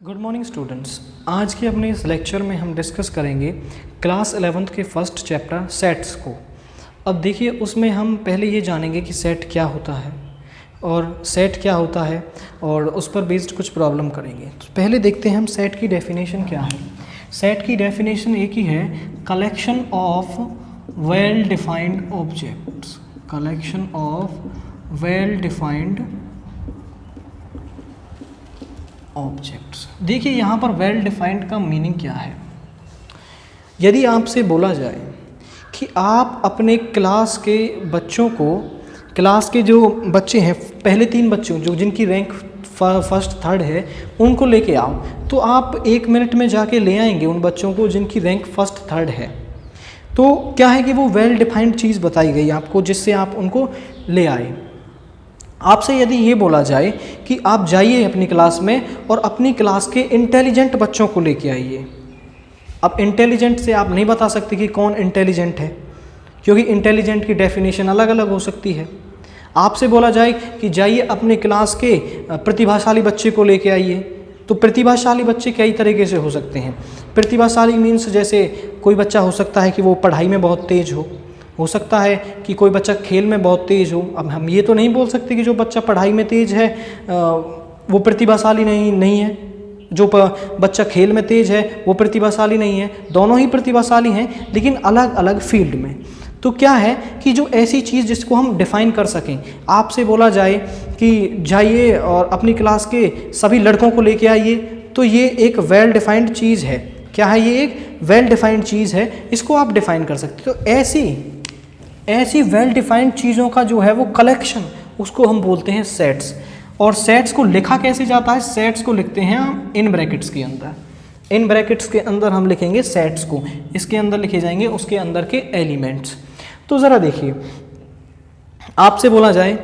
Good morning students. आज के अपने इस लेक्चर में हम डिस्कस करेंगे क्लास 11th के फर्स्ट चैप्टर सेट्स को। अब देखिए, उसमें हम पहले ये जानेंगे कि सेट क्या होता है और सेट क्या होता है और उस पर बेस्ड कुछ प्रॉब्लम करेंगे। तो पहले देखते हैं हम सेट की डेफिनेशन क्या है। सेट की डेफिनेशन एक ही है, collection of well defined objects. Collection of well defined objects. देखिए यहाँ पर वेल डिफाइंड का मीनिंग क्या है। यदि आपसे बोला जाए कि आप अपने क्लास के बच्चों को, क्लास के जो बच्चे हैं, पहले 3 बच्चों जो जिनकी रैंक फर्स्ट थर्ड है, उनको लेके आओ, तो आप 1 मिनट में जाके ले आएंगे उन बच्चों को जिनकी रैंक फर्स्ट थर्ड है। तो क्या है कि वो वेल डिफाइंड चीज़ बताई गई आपको, जिससे आप उनको ले आए। आपसे यदि ये बोला जाए कि आप जाइए अपनी क्लास में और अपनी क्लास के इंटेलिजेंट बच्चों को लेके आइए। अब इंटेलिजेंट से आप नहीं बता सकते कि कौन इंटेलिजेंट है, क्योंकि इंटेलिजेंट की डेफिनेशन अलग अलग हो सकती है। आपसे बोला जाए कि जाइए अपने क्लास के प्रतिभाशाली बच्चे को लेके आइए, तो प्रतिभाशाली बच्चे कई तरीके से हो सकते हैं। प्रतिभाशाली मीन्स जैसे कोई बच्चा हो सकता है कि वो पढ़ाई में बहुत तेज़ हो सकता है कि कोई बच्चा खेल में बहुत तेज़ हो। अब हम ये तो नहीं बोल सकते कि जो बच्चा पढ़ाई में तेज़ है वो प्रतिभाशाली नहीं है, जो बच्चा खेल में तेज़ है वो प्रतिभाशाली नहीं है। दोनों ही प्रतिभाशाली हैं, लेकिन अलग अलग फील्ड में। तो क्या है कि जो ऐसी चीज़ जिसको हम डिफ़ाइन कर सकें, आपसे बोला जाए कि जाइए और अपनी क्लास के सभी लड़कों को लेके आइए, तो ये एक वेल डिफाइंड चीज़ है। क्या है ये? एक वेल डिफाइंड चीज़ है, इसको आप डिफ़ाइन कर सकते। तो ऐसी वेल डिफाइंड चीज़ों का जो है वो कलेक्शन, उसको हम बोलते हैं सेट्स। और सेट्स को लिखा कैसे जाता है? सेट्स को लिखते हैं हम इन ब्रैकेट्स के अंदर। इन ब्रैकेट्स के अंदर हम लिखेंगे सेट्स को, इसके अंदर लिखे जाएंगे उसके अंदर के एलिमेंट्स। तो ज़रा देखिए, आपसे बोला जाए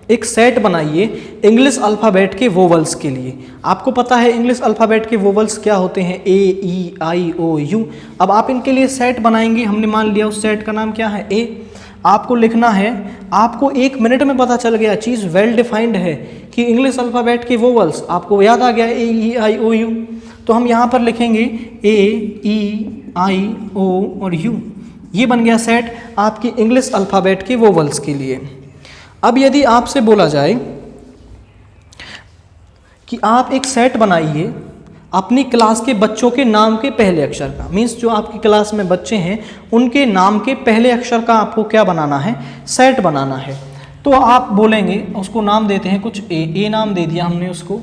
एक सेट बनाइए इंग्लिश अल्फ़ाबेट के वोवल्स के लिए। आपको पता है इंग्लिश अल्फ़ाबेट के वोवल्स क्या होते हैं? ए, ई, आई, ओ, यू। अब आप इनके लिए सेट बनाएंगे। हमने मान लिया उस सेट का नाम क्या है? ए। आपको लिखना है, आपको 1 मिनट में पता चल गया, चीज़ वेल डिफाइंड है कि इंग्लिश अल्फ़ाबेट के वोवल्स, आपको याद आ गया ए, ई, आई, ओ, यू। तो हम यहाँ पर लिखेंगे ए, ई, आई, ओ और यू। ये बन गया सेट आपकी इंग्लिश अल्फ़ाबेट के वोवल्स के लिए। अब यदि आपसे बोला जाए कि आप एक सेट बनाइए अपनी क्लास के बच्चों के नाम के पहले अक्षर का, मीन्स जो आपकी क्लास में बच्चे हैं उनके नाम के पहले अक्षर का आपको क्या बनाना है? सेट बनाना है। तो आप बोलेंगे, उसको नाम देते हैं कुछ ए नाम दे दिया हमने उसको।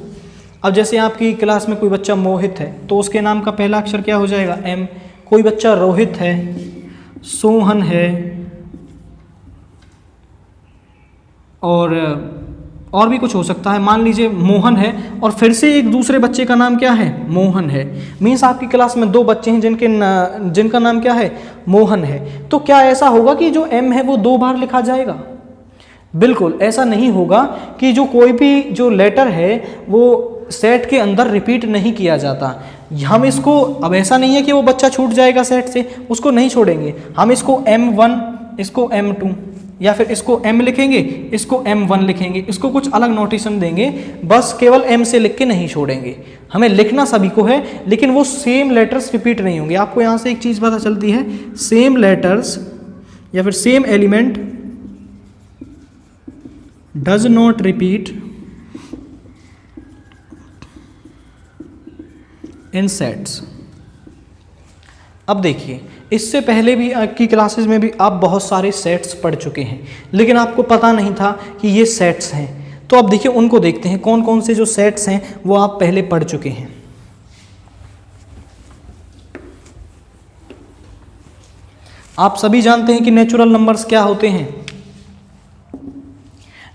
अब जैसे आपकी क्लास में कोई बच्चा मोहित है, तो उसके नाम का पहला अक्षर क्या हो जाएगा? एम। कोई बच्चा रोहित है, सोहन है, और भी कुछ हो सकता है। मान लीजिए मोहन है और फिर से एक दूसरे बच्चे का नाम क्या है? मोहन है। मीन्स आपकी क्लास में 2 बच्चे हैं जिनका नाम क्या है? मोहन है। तो क्या ऐसा होगा कि जो एम है वो 2 बार लिखा जाएगा? बिल्कुल ऐसा नहीं होगा कि जो कोई भी जो लेटर है वो सेट के अंदर रिपीट नहीं किया जाता। हम इसको, अब ऐसा नहीं है कि वो बच्चा छूट जाएगा सेट से, उसको नहीं छोड़ेंगे। हम इसको M1, इसको M2, या फिर इसको M लिखेंगे, इसको M1 लिखेंगे, इसको कुछ अलग नोटेशन देंगे, बस केवल M से लिख के नहीं छोड़ेंगे। हमें लिखना सभी को है, लेकिन वो सेम लेटर्स रिपीट नहीं होंगे। आपको यहाँ से एक चीज़ पता चलती है, सेम लेटर्स या फिर same element does not repeat in sets. अब देखिए, इससे पहले भी आपकी क्लासेस में भी आप बहुत सारे सेट्स पढ़ चुके हैं, लेकिन आपको पता नहीं था कि ये सेट्स हैं। तो अब देखिए, उनको देखते हैं कौन कौन से जो सेट्स हैं वो आप पहले पढ़ चुके हैं। आप सभी जानते हैं कि नेचुरल नंबर्स क्या होते हैं।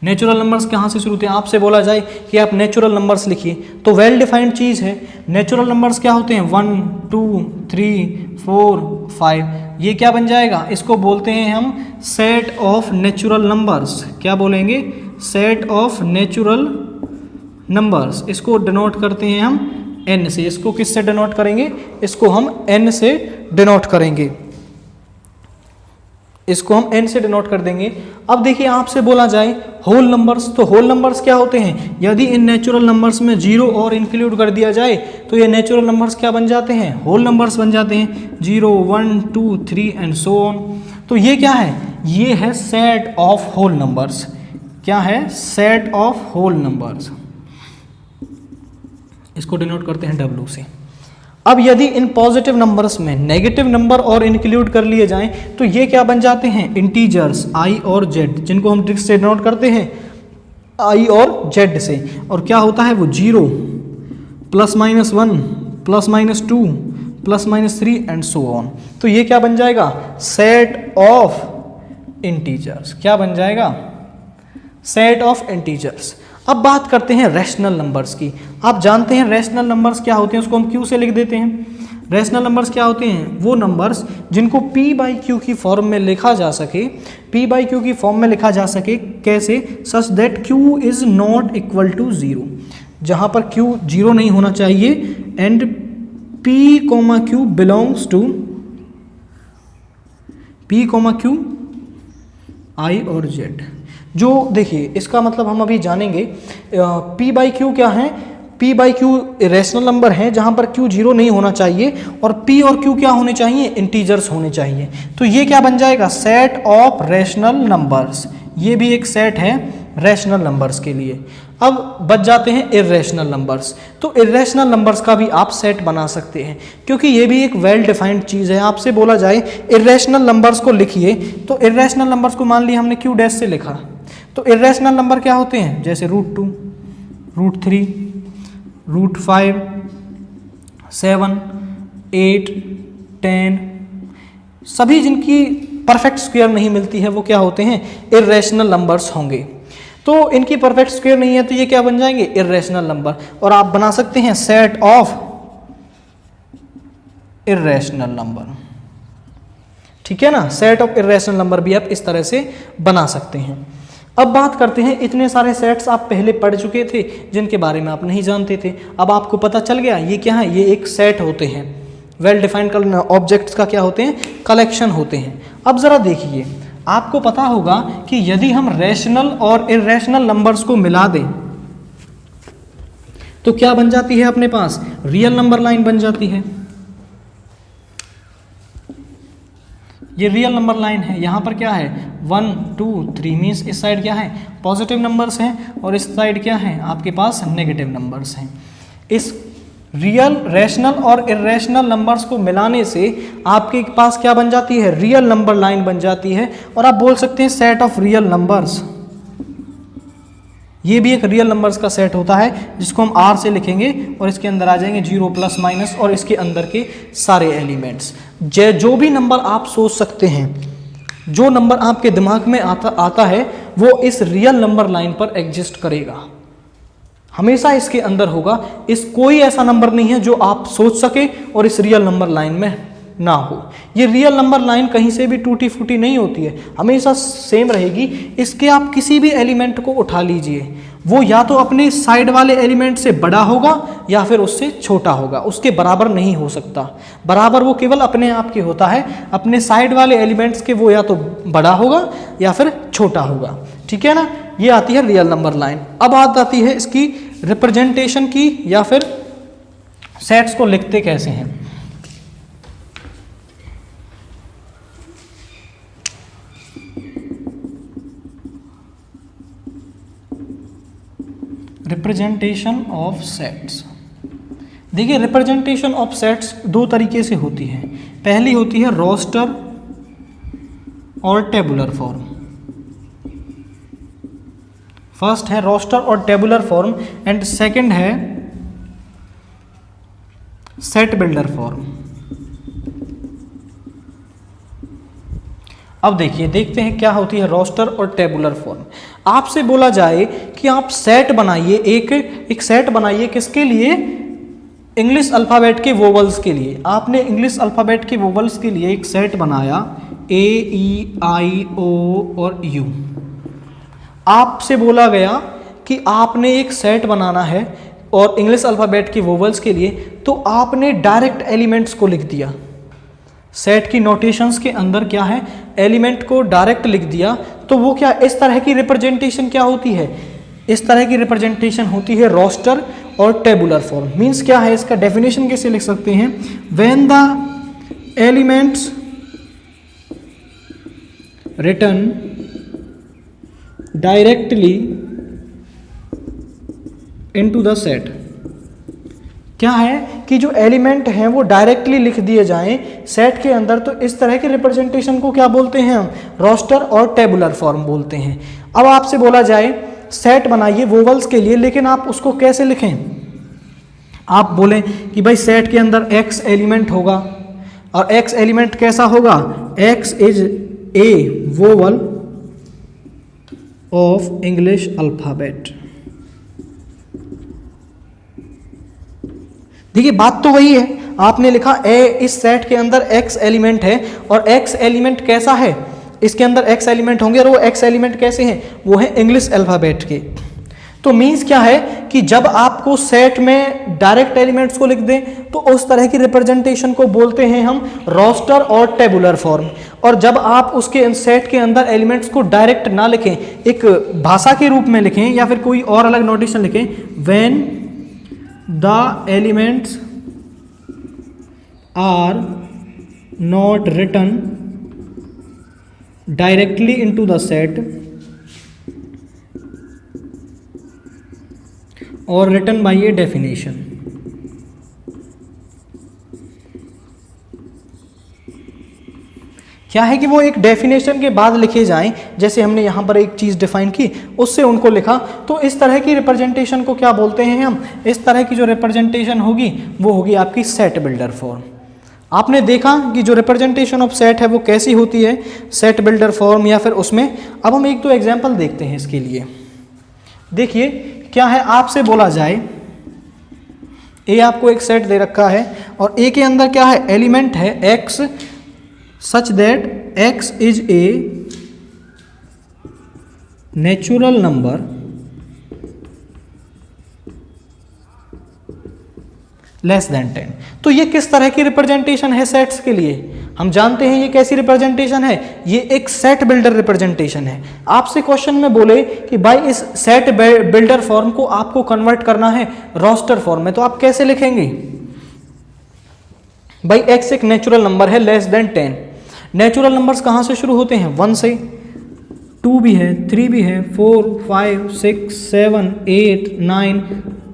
नेचुरल नंबर्स कहाँ से शुरू होते हैं? आपसे बोला जाए कि आप नेचुरल नंबर्स लिखिए, तो वेल डिफाइंड चीज़ है। नेचुरल नंबर्स क्या होते हैं? 1, 2, 3, 4, 5। ये क्या बन जाएगा? इसको बोलते हैं हम सेट ऑफ नेचुरल नंबर्स। क्या बोलेंगे? Set of natural numbers. इसको डिनोट करते हैं हम n से। इसको किससे डिनोट करेंगे? इसको हम n से डिनोट करेंगे। इसको हम n से डिनोट कर देंगे। अब देखिए आपसे बोला जाए होल नंबर्स, तो होल नंबर्स क्या होते हैं? यदि इन नेचुरल नंबर्स में 0 और इंक्लूड कर दिया जाए तो ये नेचुरल नंबर्स क्या बन जाते हैं? होल नंबर्स बन जाते हैं, 0 1 2 3 एंड सो ऑन। तो ये क्या है? ये है सेट ऑफ होल नंबर्स। क्या है? Set of whole numbers. इसको डिनोट करते हैं W से। अब यदि इन पॉजिटिव नंबर्स में नेगेटिव नंबर और इंक्लूड कर लिए जाएं तो ये क्या बन जाते हैं? इंटीजर्स I और Z, जिनको हम ट्रिक से डिनोट करते हैं I और Z से। और क्या होता है वो? 0 +-1 +-2 +-3 एंड सो ऑन। तो ये क्या बन जाएगा? Set of integers. क्या बन जाएगा? Set of integers. अब बात करते हैं रैशनल नंबर्स की। आप जानते हैं रैशनल नंबर्स क्या होते हैं, उसको हम Q से लिख देते हैं। रैशनल नंबर्स क्या होते हैं? वो नंबर्स जिनको P/Q की फॉर्म में लिखा जा सके। P/Q की फॉर्म में लिखा जा सके कैसे? Such that Q is not equal to 0, जहां पर Q 0 नहीं होना चाहिए and P/Q belongs to P/Q I और Z। जो देखिए इसका मतलब हम अभी जानेंगे। P/Q क्या है? P/Q रैशनल नंबर है जहां पर Q 0 नहीं होना चाहिए और P और Q क्या होने चाहिए? इंटीजर्स होने चाहिए। तो ये क्या बन जाएगा? Set of rational numbers. ये भी एक सेट है रैशनल नंबर्स के लिए। अब बच जाते हैं इर्रेशनल नंबर्स। तो इर्रेशनल नंबर्स का भी आप सेट बना सकते हैं, क्योंकि ये भी एक वेल डिफाइंड चीज़ है। आपसे बोला जाए इर्रेशनल नंबर्स को लिखिए, तो इर्रेशनल नंबर्स को मान लिया हमने Q' से लिखा, तो इर्रेशनल नंबर क्या होते हैं? जैसे √2, √3, √5, 7, 8, 10, सभी जिनकी परफेक्ट स्क्वायर नहीं मिलती है वो क्या होते हैं? इर्रेशनल नंबर्स होंगे। तो इनकी परफेक्ट स्क्वायर नहीं है तो ये क्या बन जाएंगे? Irrational number. और आप बना सकते हैं सेट ऑफ इर्रेशनल नंबर। ठीक है ना? सेट ऑफ इर्रेशनल नंबर भी आप इस तरह से बना सकते हैं। अब बात करते हैं, इतने सारे सेट्स आप पहले पढ़ चुके थे जिनके बारे में आप नहीं जानते थे। अब आपको पता चल गया ये क्या है? ये एक सेट होते हैं। वेल डिफाइंड ऑब्जेक्ट्स का क्या होते हैं? कलेक्शन होते हैं। अब ज़रा देखिए, आपको पता होगा कि यदि हम रैशनल और इर्रेशनल नंबर्स को मिला दें तो क्या बन जाती है अपने पास? रियल नंबर लाइन बन जाती है। ये रियल नंबर लाइन है। यहाँ पर क्या है? 1 2 3 मीन्स इस साइड क्या है? पॉजिटिव नंबर्स हैं और इस साइड क्या है? आपके पास नेगेटिव नंबर्स हैं। इस रियल, रैशनल और इर्रेशनल नंबर्स को मिलाने से आपके पास क्या बन जाती है? रियल नंबर लाइन बन जाती है। और आप बोल सकते हैं सेट ऑफ रियल नंबर्स। ये भी एक रियल नंबर्स का सेट होता है जिसको हम R से लिखेंगे और इसके अंदर आ जाएंगे 0 ± और इसके अंदर के सारे एलिमेंट्स। जो भी नंबर आप सोच सकते हैं, जो नंबर आपके दिमाग में आता है वो इस रियल नंबर लाइन पर एग्जिस्ट करेगा, हमेशा इसके अंदर होगा। इस कोई ऐसा नंबर नहीं है जो आप सोच सके और इस रियल नंबर लाइन में ना हो। ये रियल नंबर लाइन कहीं से भी टूटी फूटी नहीं होती है, हमेशा सेम रहेगी। इसके आप किसी भी एलिमेंट को उठा लीजिए, वो या तो अपने साइड वाले एलिमेंट से बड़ा होगा या फिर उससे छोटा होगा, उसके बराबर नहीं हो सकता। बराबर वो केवल अपने आप के होता है, अपने साइड वाले एलिमेंट्स के वो या तो बड़ा होगा या फिर छोटा होगा। ठीक है ना? ये आती है रियल नंबर लाइन। अब बात आती है इसकी रिप्रेजेंटेशन की, या फिर सेट्स को लिखते कैसे हैं। Representation of sets. देखिए रिप्रेजेंटेशन ऑफ सेट्स दो तरीके से होती है। पहली होती है रोस्टर और टेबुलर फॉर्म। फर्स्ट है रोस्टर और टेबुलर फॉर्म एंड सेकंड है सेट बिल्डर फॉर्म। अब देखिए, देखते हैं क्या होती है रोस्टर और टेबुलर फॉर्म। आपसे बोला जाए कि आप सेट बनाइए, एक सेट बनाइए किसके लिए? इंग्लिश अल्फ़ाबेट के वोवल्स के लिए। आपने इंग्लिश अल्फ़ाबेट के वोवल्स के लिए एक सेट बनाया A-E-I-O और U। आपसे बोला गया कि आपने एक सेट बनाना है और इंग्लिश अल्फ़ाबेट के वोवल्स के लिए, तो आपने डायरेक्ट एलिमेंट्स को लिख दिया। सेट की नोटेशंस के अंदर क्या है, एलिमेंट को डायरेक्ट लिख दिया, तो वो क्या, इस तरह की रिप्रेजेंटेशन क्या होती है, इस तरह की रिप्रेजेंटेशन होती है रोस्टर और टेबुलर फॉर्म। मींस क्या है, इसका डेफिनेशन कैसे लिख सकते हैं, when the elements written directly into the set, क्या है कि जो एलिमेंट हैं वो डायरेक्टली लिख दिए जाएं सेट के अंदर, तो इस तरह के रिप्रेजेंटेशन को क्या बोलते हैं हम, रोस्टर और टेबुलर फॉर्म बोलते हैं। अब आपसे बोला जाए सेट बनाइए वोवल्स के लिए, लेकिन आप उसको कैसे लिखें, आप बोलें कि भाई सेट के अंदर x एलिमेंट होगा, और x एलिमेंट कैसा होगा, x is A vowel of English alphabet. देखिए बात तो वही है, आपने लिखा ए, इस सेट के अंदर x एलिमेंट है, और x एलिमेंट कैसा है, इसके अंदर x एलिमेंट होंगे, और वो x एलिमेंट कैसे हैं, वो है इंग्लिश अल्फाबेट के। तो मीन्स क्या है कि जब आपको सेट में डायरेक्ट एलिमेंट्स को लिख दें तो उस तरह की रिप्रेजेंटेशन को बोलते हैं हम रोस्टर और टेबुलर फॉर्म। और जब आप उसके सेट के अंदर एलिमेंट्स को डायरेक्ट ना लिखें, एक भाषा के रूप में लिखें या फिर कोई और अलग नोटेशन लिखें, when the elements are not written directly into the set और रिटन बाय ए डेफिनेशन। क्या है कि वो एक डेफिनेशन के बाद लिखे जाएं, जैसे हमने यहाँ पर एक चीज़ डिफाइन की उससे उनको लिखा, तो इस तरह की रिप्रेजेंटेशन को क्या बोलते हैं हम, इस तरह की जो रिप्रेजेंटेशन होगी वो होगी आपकी सेट बिल्डर फॉर्म। आपने देखा कि जो रिप्रेजेंटेशन ऑफ सेट है वो कैसी होती है, सेट बिल्डर फॉर्म या फिर उसमें। अब हम एक दो एग्जाम्पल देखते हैं इसके लिए। देखिए क्या है, आपसे बोला जाए ए, आपको एक सेट दे रखा है और ए के अंदर क्या है, एलिमेंट है x such that x is a natural number less than 10। तो ये किस तरह की रिप्रेजेंटेशन है सेट्स के लिए, हम जानते हैं ये कैसी रिप्रेजेंटेशन है, ये एक सेट बिल्डर रिप्रेजेंटेशन है। आपसे क्वेश्चन में बोले कि भाई इस सेट बिल्डर फॉर्म को आपको कन्वर्ट करना है रोस्टर फॉर्म में, तो आप कैसे लिखेंगे, भाई x एक नेचुरल नंबर है लेस देन 10। नेचुरल नंबर्स कहाँ से शुरू होते हैं, 1 से, 2 भी है, 3 भी है, 4, 5, 6, 7, 8, 9,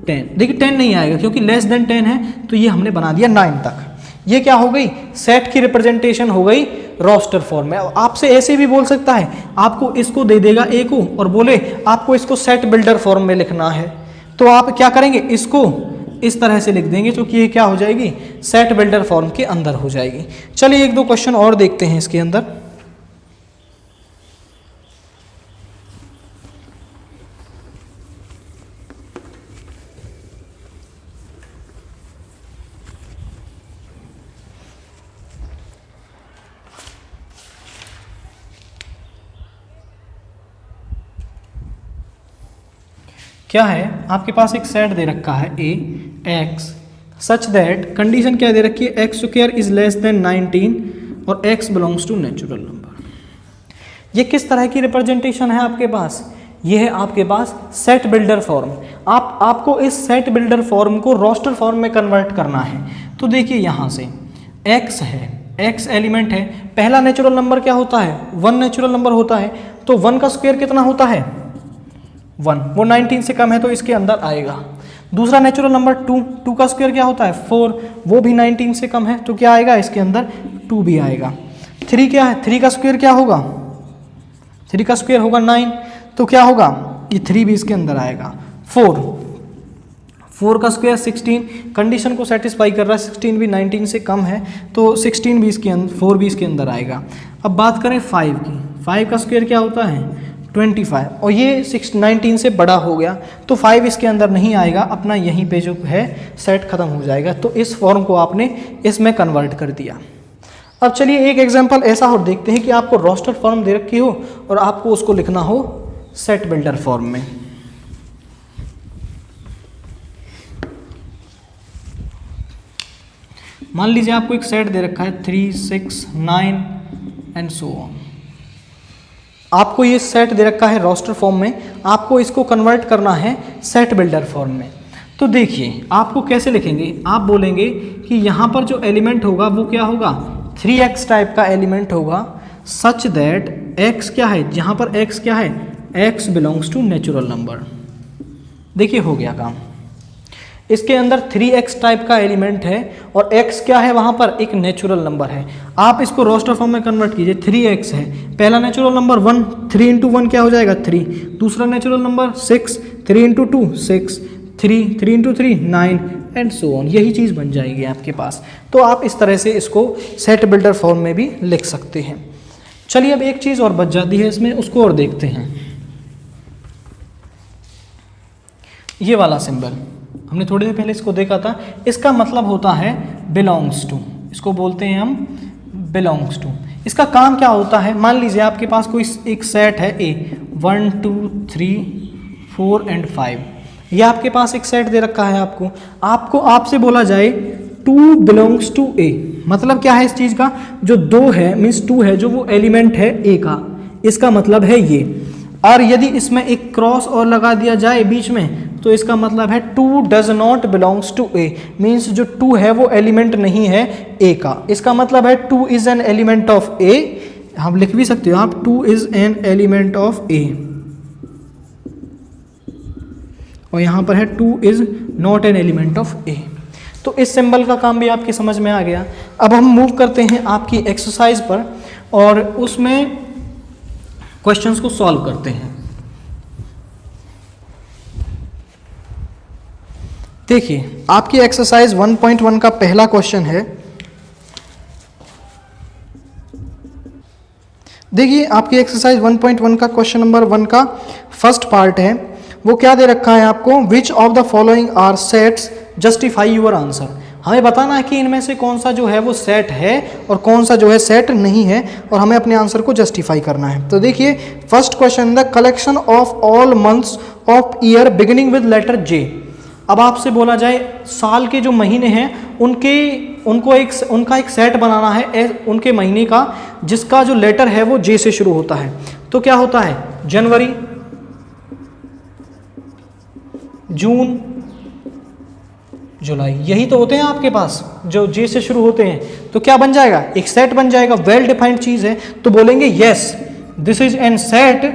10। देखिए 10 नहीं आएगा क्योंकि लेस देन 10 है, तो ये हमने बना दिया 9 तक। ये क्या हो गई, सेट की रिप्रेजेंटेशन हो गई रोस्टर फॉर्म में। आपसे ऐसे भी बोल सकता है, आपको इसको दे देगा ए को और बोले आपको इसको सेट बिल्डर फॉर्म में लिखना है, तो आप क्या करेंगे, इसको इस तरह से लिख देंगे, क्योंकि ये क्या हो जाएगी, सेट बिल्डर फॉर्म के अंदर हो जाएगी। चलिए एक दो क्वेश्चन और देखते हैं इसके अंदर। क्या है, आपके पास एक सेट दे रखा है A x such that, condition क्या दे रखी है, x square is less than 19 और x belongs to natural number. ये किस तरह की रिप्रेजेंटेशन है आपके पास, ये है आपके पास सेट बिल्डर फॉर्म। आपको इस सेट बिल्डर फॉर्म को रोस्टर फॉर्म में कन्वर्ट करना है। तो देखिए यहाँ से एक्स है, एक्स एलिमेंट है, पहला नेचुरल नंबर क्या होता है, 1 नेचुरल नंबर होता है, तो 1 का स्क्वायर कितना होता है, 1, वो 19 से कम है तो इसके अंदर आएगा। दूसरा नेचुरल नंबर 2 का स्क्वायर क्या होता है, 4, वो भी 19 से कम है तो क्या आएगा, इसके अंदर 2 भी आएगा। 3 क्या है, 3 का स्क्वायर क्या होगा, 3 का स्क्वायर होगा 9, तो क्या होगा, ये 3 भी इसके अंदर आएगा। 4 का स्क्वायर 16, कंडीशन को सेटिस्फाई कर रहा है, 16 भी 19 से कम है तो 16 भी इसके अंदर, 4 भी इसके अंदर आएगा। अब बात करें 5 की, 5 का स्क्वायर क्या होता है 25, और ये 19 से बड़ा हो गया तो 5 इसके अंदर नहीं आएगा, अपना यहीं पे जो है सेट खत्म हो जाएगा। तो इस फॉर्म को आपने इसमें कन्वर्ट कर दिया। अब चलिए एक एग्जांपल ऐसा और देखते हैं कि आपको रोस्टर फॉर्म दे रखी हो और आपको उसको लिखना हो सेट बिल्डर फॉर्म में। मान लीजिए आपको एक सेट दे रखा है 3, 6, 9 एंड सो ऑन। आपको ये सेट दे रखा है रोस्टर फॉर्म में, आपको इसको कन्वर्ट करना है सेट बिल्डर फॉर्म में। तो देखिए आपको कैसे लिखेंगे, आप बोलेंगे कि यहाँ पर जो एलिमेंट होगा वो क्या होगा, 3x टाइप का एलिमेंट होगा, सच दैट x क्या है, यहाँ पर x क्या है, x belongs to natural number. देखिए हो गया काम। इसके अंदर 3x टाइप का एलिमेंट है और x क्या है, वहाँ पर एक नेचुरल नंबर है। आप इसको रोस्टर फॉर्म में कन्वर्ट कीजिए, 3x है, पहला नेचुरल नंबर 1, 3 इंटू 1 क्या हो जाएगा 3, दूसरा natural number 6, 3 into 2 6, 3 into 3 9 and so on. यही चीज़ बन जाएगी आपके पास। तो आप इस तरह से इसको सेट बिल्डर फॉर्म में भी लिख सकते हैं। चलिए अब एक चीज़ और बच जाती है इसमें, उसको और देखते हैं। ये वाला सिंबल हमने थोड़ी देर पहले इसको देखा था, इसका मतलब होता है बिलोंग्स टू, इसको बोलते हैं हम बिलोंग्स टू। इसका काम क्या होता है, मान लीजिए आपके पास कोई एक सेट है A 1 2 3 4 एंड 5, ये आपके पास एक सेट दे रखा है आपको आपसे बोला जाए 2 बिलोंग्स टू A, मतलब क्या है इस चीज़ का, जो 2 है मीन्स 2 है जो वो एलिमेंट है A का, इसका मतलब है ये। और यदि इसमें एक क्रॉस और लगा दिया जाए बीच में तो इसका मतलब है 2 does not belongs to A, means जो 2 है वो एलिमेंट नहीं है A का। इसका मतलब है 2 is an element of A, हम लिख भी सकते हो आप 2 is an element of A, और यहाँ पर है 2 is not an element of A। तो इस सिंबल का काम भी आपकी समझ में आ गया। अब हम मूव करते हैं आपकी एक्सरसाइज पर और उसमें क्वेश्चंस को सॉल्व करते हैं। देखिए आपकी एक्सरसाइज 1.1 का पहला क्वेश्चन है। देखिए आपकी एक्सरसाइज 1.1 का क्वेश्चन नंबर 1 का फर्स्ट पार्ट है, वो क्या दे रखा है आपको, which of the following are sets justify your answer. हमें बताना है कि इनमें से कौन सा जो है वो सेट है और कौन सा जो है सेट नहीं है, और हमें अपने आंसर को जस्टिफाई करना है। तो देखिए first question, the collection of all months of year beginning with letter J। अब आपसे बोला जाए साल के जो महीने हैं उनका एक सेट बनाना है उनके महीने का जिसका जो लेटर है वो J से शुरू होता है। तो क्या होता है, जनवरी, जून, जुलाई, यही तो होते हैं आपके पास जो J से शुरू होते हैं। तो क्या बन जाएगा, एक सेट बन जाएगा, वेल डिफाइंड चीज है। तो बोलेंगे yes this is an set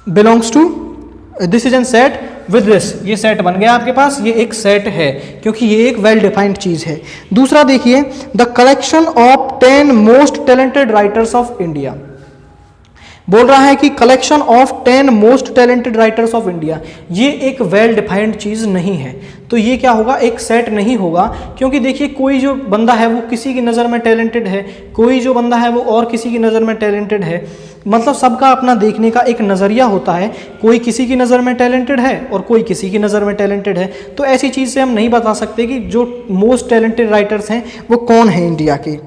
belongs to, this is an set with this, ये सेट बन गया आपके पास, ये एक सेट है क्योंकि ये एक वेल डिफाइंड चीज है। दूसरा देखिए, the collection of 10 most talented writers of India, बोल रहा है कि collection of 10 most talented writers of India, ये एक वेल डिफाइंड चीज नहीं है। तो ये क्या होगा, एक सेट नहीं होगा, क्योंकि देखिए कोई जो बंदा है वो किसी की नज़र में टैलेंटेड है, कोई जो बंदा है वो और किसी की नज़र में टैलेंटेड है, मतलब सबका अपना देखने का एक नज़रिया होता है, कोई किसी की नज़र में टैलेंटेड है और कोई किसी की नज़र में टैलेंटेड है। तो ऐसी चीज़ से हम नहीं बता सकते कि जो मोस्ट टैलेंटेड राइटर्स हैं वो कौन है इंडिया के।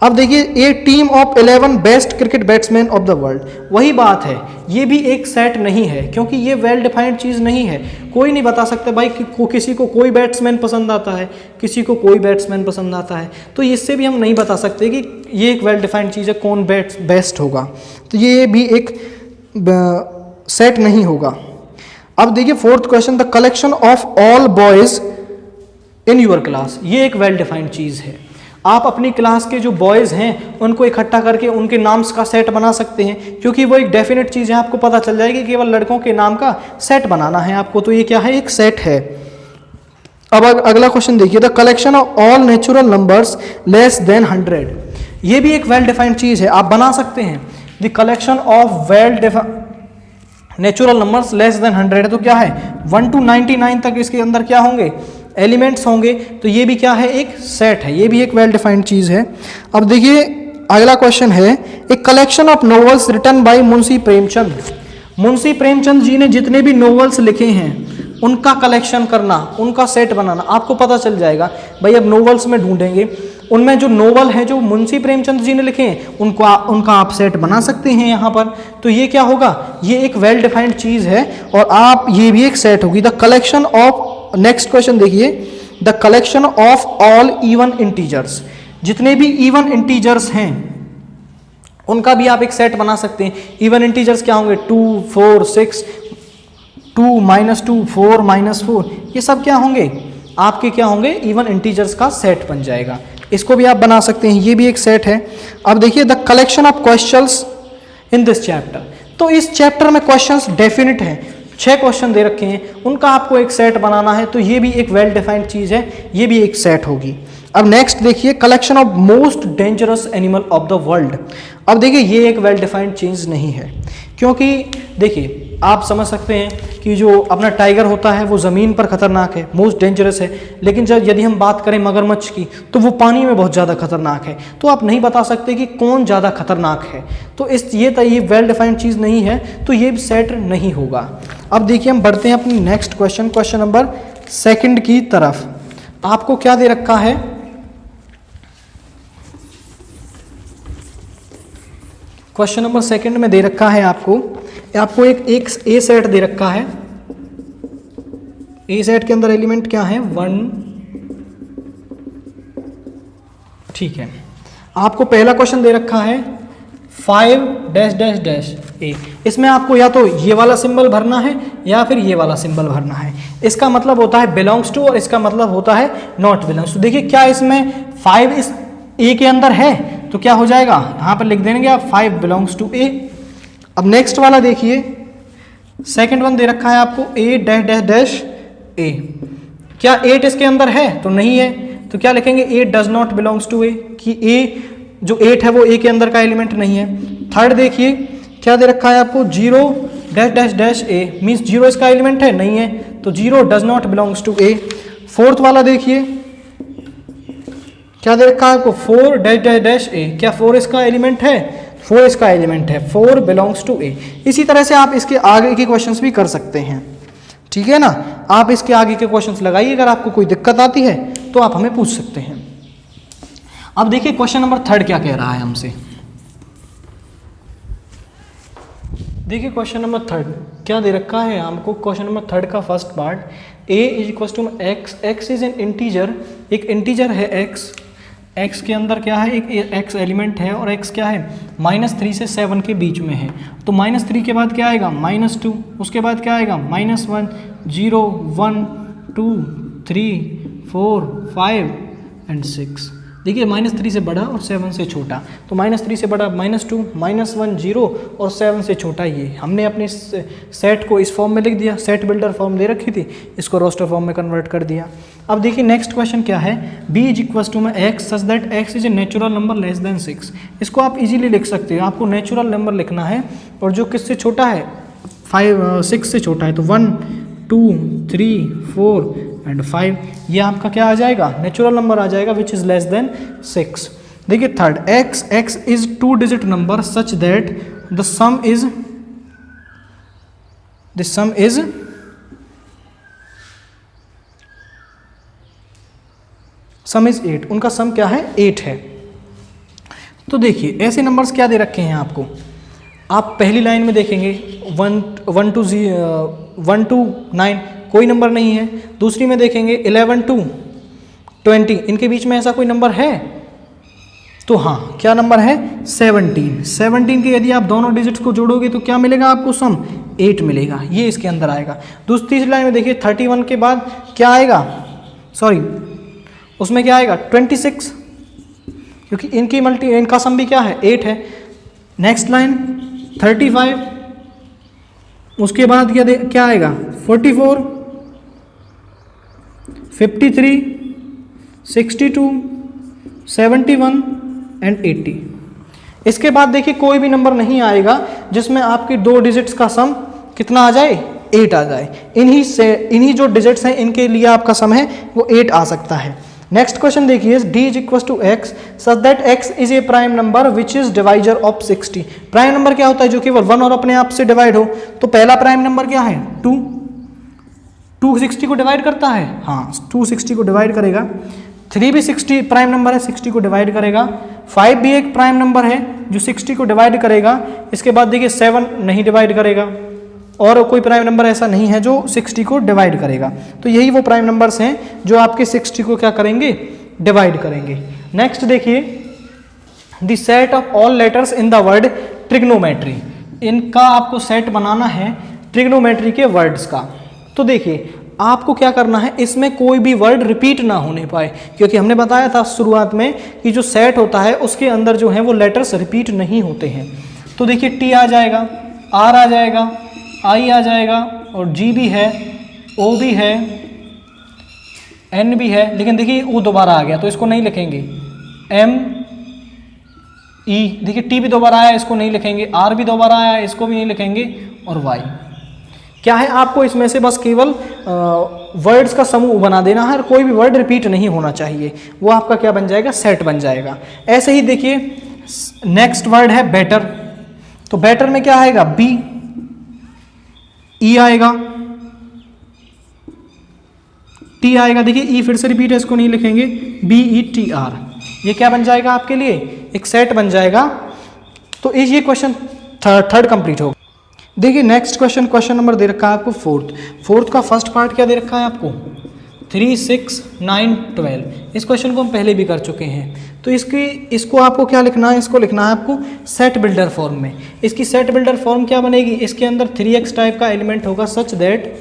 अब देखिए, a team of 11 best cricket batsman of the world, वही बात है, ये भी एक सेट नहीं है क्योंकि ये वेल डिफाइंड चीज़ नहीं है। कोई नहीं बता सकता भाई कि किसी को कोई बैट्समैन पसंद आता है, किसी को कोई बैट्समैन पसंद आता है, तो इससे भी हम नहीं बता सकते कि ये एक वेल डिफाइंड चीज़ है, कौन बेस्ट होगा। तो ये भी एक सेट नहीं होगा। अब देखिए fourth question, the collection of all boys in your class, ये एक वेल डिफाइंड चीज़ है। आप अपनी क्लास के जो बॉयज़ हैं उनको इकट्ठा करके उनके नाम्स का सेट बना सकते हैं, क्योंकि वो एक डेफिनेट चीज़ है, आपको पता चल जाएगी केवल लड़कों के नाम का सेट बनाना है आपको। तो ये क्या है, एक सेट है। अब अगला क्वेश्चन देखिए, the collection of all natural numbers less than 100, ये भी एक वेल डिफाइंड चीज़ है, आप बना सकते हैं। The collection of natural numbers less than 100 है, तो क्या है 1 to 99 तक इसके अंदर क्या होंगे, एलिमेंट्स होंगे। तो ये भी क्या है, एक सेट है, ये भी एक वेल डिफाइंड चीज़ है। अब देखिए अगला क्वेश्चन है, एक collection of novels written by Munshi Premchand, Munshi Premchand ji ने जितने भी नॉवेल्स लिखे हैं उनका कलेक्शन करना, उनका सेट बनाना। आपको पता चल जाएगा भाई, अब नॉवेल्स में ढूंढेंगे उनमें जो नॉवल है जो मुंशी प्रेमचंद जी ने लिखे हैं उनका आप सेट बना सकते हैं यहाँ पर। तो ये क्या होगा, ये एक वेल डिफाइंड चीज़ है और आप ये भी एक सेट होगी। The collection of, next question देखिए, the collection of all even integers, जितने भी इवन इंटीजर्स हैं उनका भी आप एक सेट बना सकते हैं। इवन इंटीजर्स क्या होंगे, 2 4 6, 2 -2 4 -4, ये सब क्या होंगे आपके, क्या होंगे, इवन इंटीजर्स का सेट बन जाएगा। इसको भी आप बना सकते हैं, ये भी एक सेट है। अब देखिए the collection of questions in this chapter, तो इस चैप्टर में क्वेश्चंस डेफिनेट है, 6 क्वेश्चन दे रखे हैं, उनका आपको एक सेट बनाना है, तो ये भी एक वेल डिफाइंड चीज़ है, ये भी एक सेट होगी। अब नेक्स्ट देखिए collection of most dangerous animal of the world. अब देखिए ये एक वेल डिफाइंड चीज़ नहीं है, क्योंकि देखिए आप समझ सकते हैं कि जो अपना टाइगर होता है वो ज़मीन पर खतरनाक है, मोस्ट डेंजरस है, लेकिन जब यदि हम बात करें मगरमच्छ की तो वो पानी में बहुत ज़्यादा खतरनाक है। तो आप नहीं बता सकते कि कौन ज़्यादा खतरनाक है, तो ये वेल डिफाइंड चीज़ नहीं है, तो ये सेट नहीं होगा। अब देखिए हम बढ़ते हैं अपनी नेक्स्ट क्वेश्चन, क्वेश्चन नंबर 2 की तरफ। आपको क्या दे रखा है, क्वेश्चन नंबर 2 में दे रखा है आपको एक ए सेट दे रखा है। ए सेट के अंदर एलिमेंट क्या है, 1, ठीक है। आपको पहला क्वेश्चन दे रखा है 5 डैश डैश डैश ए, इसमें आपको या तो ये वाला सिंबल भरना है या फिर ये वाला सिंबल भरना है। इसका मतलब होता है बिलोंग्स टू और इसका मतलब होता है नॉट बिलोंग्स टू। देखिए क्या इसमें 5 इस ए के अंदर है तो क्या हो जाएगा, यहाँ पर लिख देंगे आप 5 बिलोंग्स टू ए। अब नेक्स्ट वाला देखिए, सेकंड वन दे रखा है आपको 8 डैश डैश डैश ए, क्या 8 इसके अंदर है तो नहीं है, तो क्या लिखेंगे 8 डज नॉट बिलोंग्स टू ए, कि ए जो 8 है वो ए के अंदर का एलिमेंट नहीं है। थर्ड देखिए क्या दे रखा है आपको 0 dash dash dash A, means 0 इसका एलिमेंट है, नहीं है, तो 0 does not belongs to A. Fourth वाला देखिए क्या दे रखा है आपको 4 डैश डैश डैश ए, क्या 4 इसका एलिमेंट है, 4 इसका एलिमेंट है, 4 बिलोंग्स टू ए। इसी तरह से आप इसके आगे के क्वेश्चंस भी कर सकते हैं, ठीक है ना। आप इसके आगे के क्वेश्चंस लगाइए, अगर आपको कोई दिक्कत आती है तो आप हमें पूछ सकते हैं। अब देखिए क्वेश्चन नंबर 3 क्या कह रहा है हमसे, देखिए क्वेश्चन नंबर 3 क्या दे रखा है हमको। क्वेश्चन नंबर 3 का first part, a is equal to x, x is an integer, एक इंटीजर है x, x के अंदर क्या है, एक x एलिमेंट है और x क्या है -3 से 7 के बीच में है, तो -3 के बाद क्या आएगा -2, उसके बाद क्या आएगा -1 0 1 2 3 4 5 एंड 6। देखिए -3 से बड़ा और 7 से छोटा, तो -3 से बड़ा -2 -1 0 और 7 से छोटा ये हमने अपने सेट को इस फॉर्म में लिख दिया, सेट बिल्डर फॉर्म दे रखी थी, इसको रोस्टर फॉर्म में कन्वर्ट कर दिया। अब देखिए नेक्स्ट क्वेश्चन क्या है, b इज इक्वल टू में x such that x is a natural number less than 6। इसको आप इजीली लिख सकते हो, आपको नेचुरल नंबर लिखना है और जो किससे छोटा है 6 से छोटा है, तो 1 2 3 4 एंड 5, ये आपका क्या आ जाएगा, नेचुरल नंबर आ जाएगा विच इज लेस देन 6। देखिए third, x is 2 digit number such that the some is 8, उनका सम क्या है 8 है। तो देखिए ऐसे नंबर्स क्या दे रखे हैं आपको, आप पहली लाइन में देखेंगे 1 to 9 कोई नंबर नहीं है, दूसरी में देखेंगे 11 to 20, इनके बीच में ऐसा कोई नंबर है, तो हाँ क्या नंबर है 17 के यदि आप दोनों डिजिट्स को जोड़ोगे तो क्या मिलेगा आपको सम 8 मिलेगा, ये इसके अंदर आएगा। दूसरी लाइन में देखिए 31 के बाद क्या आएगा, सॉरी उसमें क्या आएगा 26, क्योंकि इनका सम भी क्या है 8 है। नेक्स्ट लाइन 35, उसके बाद क्या आएगा 44 53 62 71 एंड 80। इसके बाद देखिए कोई भी नंबर नहीं आएगा जिसमें आपकी 2 डिजिट्स का सम कितना आ जाए 8 आ जाए। इन्हीं जो डिजिट्स हैं इनके लिए आपका सम है वो 8 आ सकता है। नेक्स्ट क्वेश्चन देखिए, d is equal to x such that x is a prime number which is divisor of 60। Prime number क्या होता है जो केवल 1 और अपने आप से डिवाइड हो, तो पहला प्राइम नंबर क्या है 2 60 को डिवाइड करता है, हाँ 2 60 को डिवाइड करेगा। 3 भी 60 प्राइम नंबर है, 60 को डिवाइड करेगा। 5 भी एक प्राइम नंबर है जो 60 को डिवाइड करेगा। इसके बाद देखिए 7 नहीं डिवाइड करेगा, और कोई प्राइम नंबर ऐसा नहीं है जो 60 को डिवाइड करेगा। तो यही वो प्राइम नंबर्स हैं जो आपके 60 को क्या करेंगे, डिवाइड करेंगे। नेक्स्ट देखिए, the set of all letters in the word trigonometry, इनका आपको सेट बनाना है ट्रिग्नोमेट्री के वर्ड्स का। तो देखिए आपको क्या करना है, इसमें कोई भी वर्ड रिपीट ना होने पाए, क्योंकि हमने बताया था शुरुआत में कि जो सेट होता है उसके अंदर जो है वो लेटर्स रिपीट नहीं होते हैं। तो देखिए टी आ जाएगा, आर आ जाएगा, आई आ जाएगा, और जी भी है, ओ भी है, एन भी है, लेकिन देखिए ओ दोबारा आ गया तो इसको नहीं लिखेंगे। एम ई, देखिए टी भी दोबारा आया, इसको नहीं लिखेंगे। आर भी दोबारा आया, इसको भी नहीं लिखेंगे। और वाई क्या है, आपको इसमें से बस केवल वर्ड्स का समूह बना देना है और कोई भी वर्ड रिपीट नहीं होना चाहिए, वो आपका क्या बन जाएगा, सेट बन जाएगा। ऐसे ही देखिए नेक्स्ट वर्ड है बेटर, तो बेटर में क्या आएगा, बी, ई आएगा, टी आएगा, देखिए ई फिर से रिपीट है, इसको नहीं लिखेंगे, बी ई टी आर, ये क्या बन जाएगा आपके लिए, एक सेट बन जाएगा। तो ये क्वेश्चन थर्ड कंप्लीट होगा। देखिए नेक्स्ट क्वेश्चन नंबर दे रखा है आपको फोर्थ का फर्स्ट पार्ट क्या दे रखा है आपको, 3, 6, 9, 12। इस क्वेश्चन को हम पहले भी कर चुके हैं। तो इसको आपको क्या लिखना है, इसको लिखना है आपको सेट बिल्डर फॉर्म में। इसकी सेट बिल्डर फॉर्म क्या बनेगी, इसके अंदर 3x टाइप का एलिमेंट होगा such that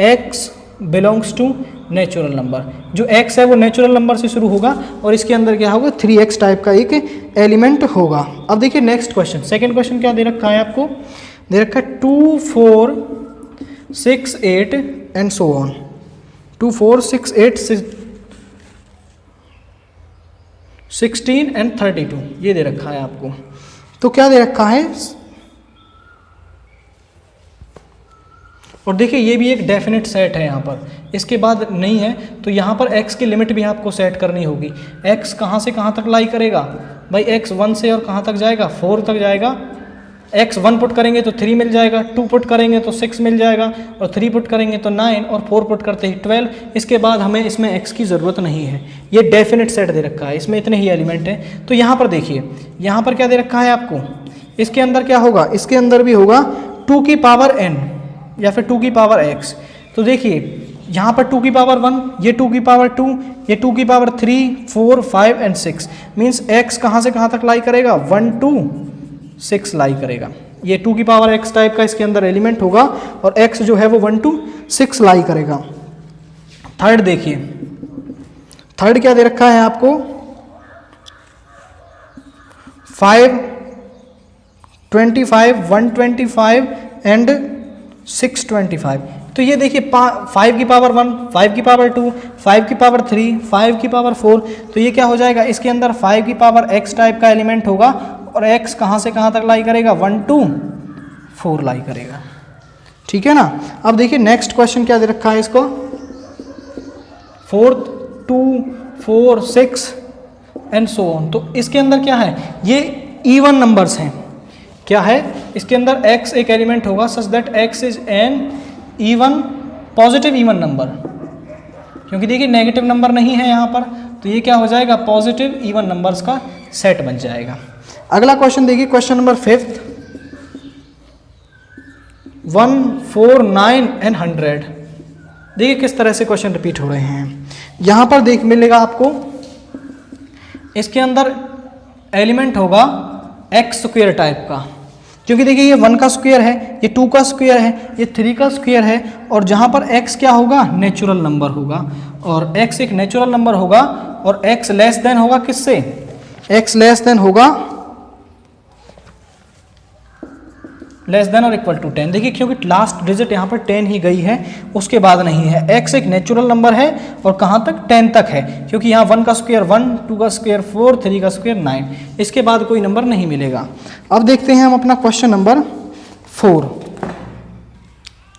x belongs to natural number. जो x है वो नेचुरल नंबर से शुरू होगा और इसके अंदर क्या होगा, 3x टाइप का एक एलिमेंट होगा। अब देखिए नेक्स्ट क्वेश्चन, सेकेंड क्वेश्चन क्या दे रखा है आपको, दे रखा है 2, 4, 6, 8 एंड सो ऑन। 2, 4, 6, 8, 16 एंड 32 ये दे रखा है आपको। तो क्या दे रखा है, और देखिए ये भी एक डेफिनेट सेट है यहाँ पर, इसके बाद नहीं है तो यहाँ पर x की लिमिट भी आपको सेट करनी होगी। x कहाँ से कहाँ तक लाई करेगा भाई, x 1 से और कहाँ तक जाएगा, 4 तक जाएगा। x 1 पुट करेंगे तो 3 मिल जाएगा, 2 पुट करेंगे तो 6 मिल जाएगा, और 3 पुट करेंगे तो 9, और 4 पुट करते ही 12। इसके बाद हमें इसमें x की ज़रूरत नहीं है, ये डेफिनेट सेट दे रखा है, इसमें इतने ही एलिमेंट हैं। तो यहाँ पर देखिए, यहाँ पर क्या दे रखा है आपको, इसके अंदर क्या होगा, इसके अंदर भी होगा 2 की पावर n या फिर 2 की पावर x। तो देखिए यहाँ पर 2 की पावर 1, ये 2 की पावर 2, ये 2 की पावर 3, 4, 5 एंड 6। मीन्स x कहाँ से कहाँ तक लाई करेगा, 1 to 6 लाई करेगा। ये 2 की पावर x टाइप का इसके अंदर एलिमेंट होगा और x जो है वो 1 to 6 लाई करेगा। थर्ड देखिए, थर्ड क्या दे रखा है आपको, 5, 25, 125 एंड 625। तो ये देखिए 5 की पावर 1, 5 की पावर 2, 5 की पावर 3, 5 की पावर 4। तो ये क्या हो जाएगा, इसके अंदर 5 की पावर x टाइप का एलिमेंट होगा और x कहाँ से कहाँ तक लाई करेगा, 1 to 4 लाई करेगा। ठीक है ना। अब देखिए नेक्स्ट क्वेश्चन क्या दे रखा है इसको, 4, 2, 4, 6 एंड सो ऑन। तो इसके अंदर क्या है, ये इवन नंबर्स हैं। क्या है, इसके अंदर x एक एलिमेंट होगा such that x is N even positive even number, क्योंकि देखिए नेगेटिव नंबर नहीं है यहाँ पर, तो ये क्या हो जाएगा, पॉजिटिव इवन नंबर्स का सेट बन जाएगा। अगला क्वेश्चन देखिए, क्वेश्चन नंबर 5, 1, 4, 9 एंड 100। देखिए किस तरह से क्वेश्चन रिपीट हो रहे हैं। यहाँ पर देख मिलेगा आपको, इसके अंदर एलिमेंट होगा एक्स स्क्वायर टाइप का, क्योंकि देखिए ये 1 का स्क्वायर है, ये 2 का स्क्वायर है, ये 3 का स्क्वायर है, और जहाँ पर x क्या होगा, नेचुरल नंबर होगा, और x एक नेचुरल नंबर होगा और x लेस देन होगा किससे, x लेस देन होगा लेस देन और इक्वल टू 10। देखिए क्योंकि लास्ट डिजिट यहाँ पर 10 ही गई है, उसके बाद नहीं है। x एक नेचुरल नंबर है और कहाँ तक, 10 तक है, क्योंकि यहाँ 1 का स्क्वायर 1, 2 का स्क्वायर 4, 3 का स्क्वायर 9, इसके बाद कोई नंबर नहीं मिलेगा। अब देखते हैं हम अपना क्वेश्चन नंबर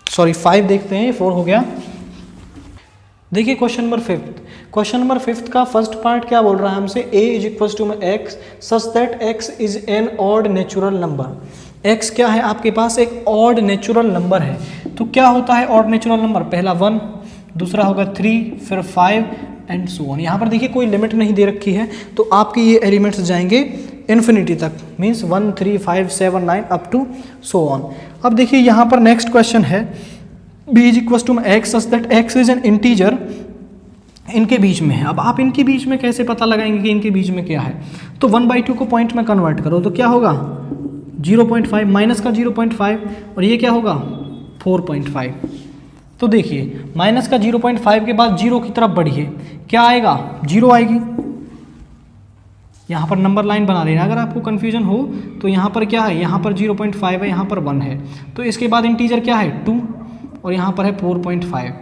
5 देखते हैं, 4 हो गया। देखिए क्वेश्चन नंबर 5, क्वेश्चन नंबर 5 का फर्स्ट पार्ट क्या बोल रहा है हमसे, a is equal to x such that x is an odd natural number. x क्या है आपके पास, एक ऑड नेचुरल नंबर है। तो क्या होता है ऑड नेचुरल नंबर, पहला 1, दूसरा होगा 3, फिर 5 एंड सो ऑन। यहाँ पर देखिए कोई लिमिट नहीं दे रखी है, तो आपके ये एलिमेंट्स जाएंगे इन्फिनिटी तक, means 1 3 5 7 9 up to so on. अब देखिए यहाँ पर नेक्स्ट क्वेश्चन है b is equal to x such that x is an integer, इनके बीच में है। अब आप इनके बीच में कैसे पता लगाएंगे कि इनके बीच में क्या है, तो 1/2 को पॉइंट में कन्वर्ट करो तो क्या होगा 0.5 माइनस का 0.5 और ये क्या होगा 4.5। तो देखिए माइनस का 0.5 के बाद 0 की तरफ बढ़िए, क्या आएगा 0 आएगी। यहाँ पर नंबर लाइन बना लेना, अगर आपको कन्फ्यूजन हो तो यहाँ पर क्या है, यहाँ पर 0.5 है, यहाँ पर 1 है, तो इसके बाद इंटीजर क्या है 2 और यहाँ पर है 4.5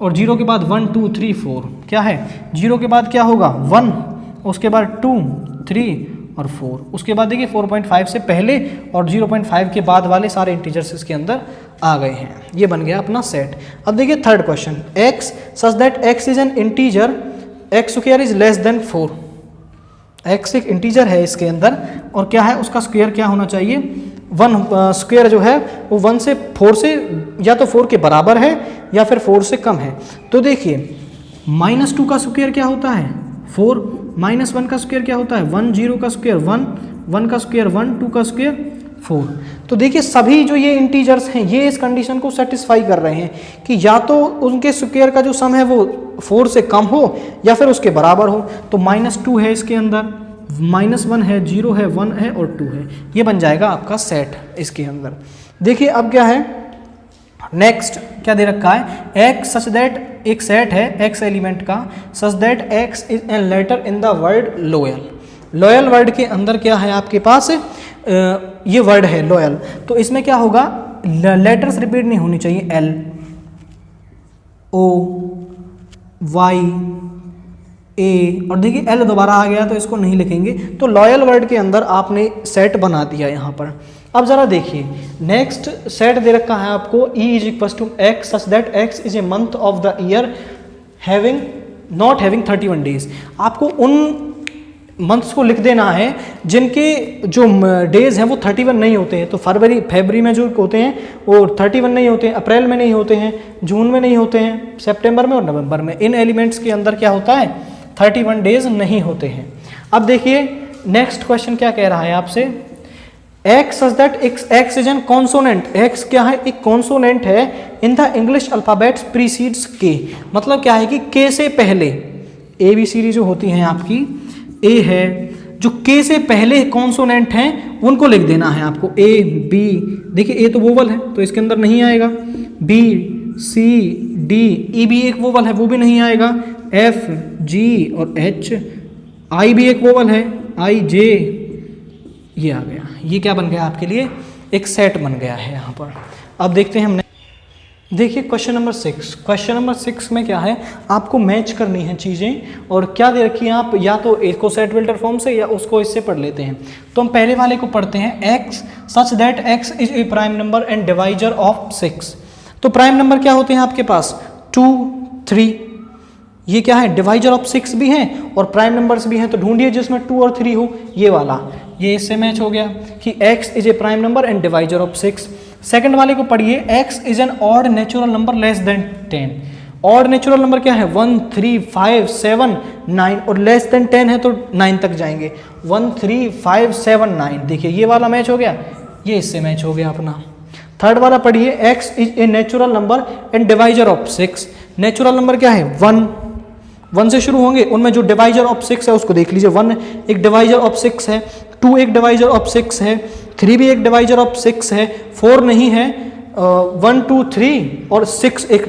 और 0 के बाद 1 2 3 4 क्या है, 0 के बाद क्या होगा 1, उसके बाद 2 3 और 4, उसके बाद देखिए 4.5 से पहले और 0.5 के बाद वाले सारे इंटीजर्स इसके अंदर आ गए हैं। ये बन गया अपना सेट। अब देखिए third question, x such that x is an integer x square is less then 4। x एक इंटीजर है इसके अंदर और क्या है उसका स्क्वायर क्या होना चाहिए 1, स्क्वायर जो है वो 1 से 4 से या तो 4 के बराबर है या फिर 4 से कम है। तो देखिए -2 का स्क्वायर क्या होता है 4, -1 का स्क्वायर क्या होता है 1, 0 का स्क्वायर 1, 1 का स्क्वायर 1, 2 का स्क्वायर 4। तो देखिए सभी जो ये इंटीजर्स हैं ये इस कंडीशन को सेटिस्फाई कर रहे हैं कि या तो उनके स्क्वायर का जो सम है वो 4 से कम हो या फिर उसके बराबर हो। तो -2 है इसके अंदर, -1 है, 0 है, 1 है और 2 है, ये बन जाएगा आपका सेट इसके अंदर। देखिए अब क्या है नेक्स्ट, क्या दे रखा है x सच दैट, एक सेट है x एलिमेंट का, such that x is an letter in the word loyal. Loyal word के अंदर क्या है आपके पास ये वर्ड है लॉयल, तो इसमें क्या होगा लेटर्स रिपीट नहीं होनी चाहिए, L O Y A, और देखिए L दोबारा आ गया तो इसको नहीं लिखेंगे। तो लॉयल वर्ड के अंदर आपने सेट बना दिया यहाँ पर। अब जरा देखिए नेक्स्ट सेट दे रखा है आपको E is equal to x such that x is a month of the year having not having 31 days. आपको उन मंथ्स को लिख देना है जिनके जो डेज हैं वो 31 नहीं होते हैं। तो फरवरी में जो होते हैं वो 31 नहीं होते हैं, अप्रैल में नहीं होते हैं, जून में नहीं होते हैं, सितंबर में और नवंबर में। इन एलिमेंट्स के अंदर क्या होता है 31 डेज नहीं होते हैं। अब देखिए नेक्स्ट क्वेश्चन क्या कह रहा है आपसे, x such that x is N consonant. x क्या है एक कॉन्सोनेंट है in the English alphabets precedes k। मतलब क्या है कि k से पहले ABCD जो होती हैं आपकी A है, जो K से पहले कॉन्सोनेंट हैं उनको लिख देना है आपको A B। देखिए A तो वोवल है तो इसके अंदर नहीं आएगा, B C D E भी एक वोवल है वो भी नहीं आएगा, F G और H I भी एक वोवल है I J, ये आ गया। ये क्या बन गया आपके लिए एक सेट बन गया है यहाँ पर। अब देखते हैं हमने, देखिए क्वेश्चन नंबर 6। क्वेश्चन नंबर 6 में क्या है आपको मैच करनी है चीज़ें, और क्या दे रखी है आप या तो इसको सेट वेल्टर फॉर्म से या उसको इससे पढ़ लेते हैं। तो हम पहले वाले को पढ़ते हैं, x such that x is a prime number and divisor of 6। तो प्राइम नंबर क्या होते हैं आपके पास 2 3, ये क्या है डिवाइजर ऑफ 6 भी हैं और प्राइम नंबर्स भी हैं। तो ढूंढिए जिसमें 2 और 3 हो, ये वाला, ये इससे मैच हो गया कि x is a prime number and divisor of 6। Second वाले को पढ़िए, x is an odd natural number less than 10। Odd natural number क्या है 1 3 5 7 9 और लेस देन 10 है तो 9 तक जाएंगे, 1 3 5 7 9। देखिए ये वाला मैच हो गया, ये इससे मैच हो गया अपना। थर्ड वाला पढ़िए, x is a natural number and divisor of 6। Natural number क्या है 1 से शुरू होंगे, उनमें जो डिवाइजर ऑफ 6 है उसको देख लीजिए। 1 एक डिवाइजर ऑफ 6 है, 2 एक डिवाइजर ऑफ 6 है, 3 भी एक डिवाइजर ऑफ 6 है, 4 नहीं है, 1 2 3 और 6 एक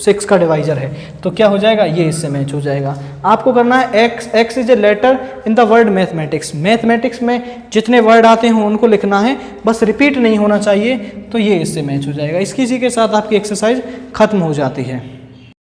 6 का डिवाइजर है। तो क्या हो जाएगा ये इससे मैच हो जाएगा। आपको करना है x is a letter in the word mathematics. Mathematics में जितने वर्ड आते हैं उनको लिखना है, बस रिपीट नहीं होना चाहिए, तो ये इससे मैच हो जाएगा। इसी के साथ आपकी एक्सरसाइज खत्म हो जाती है।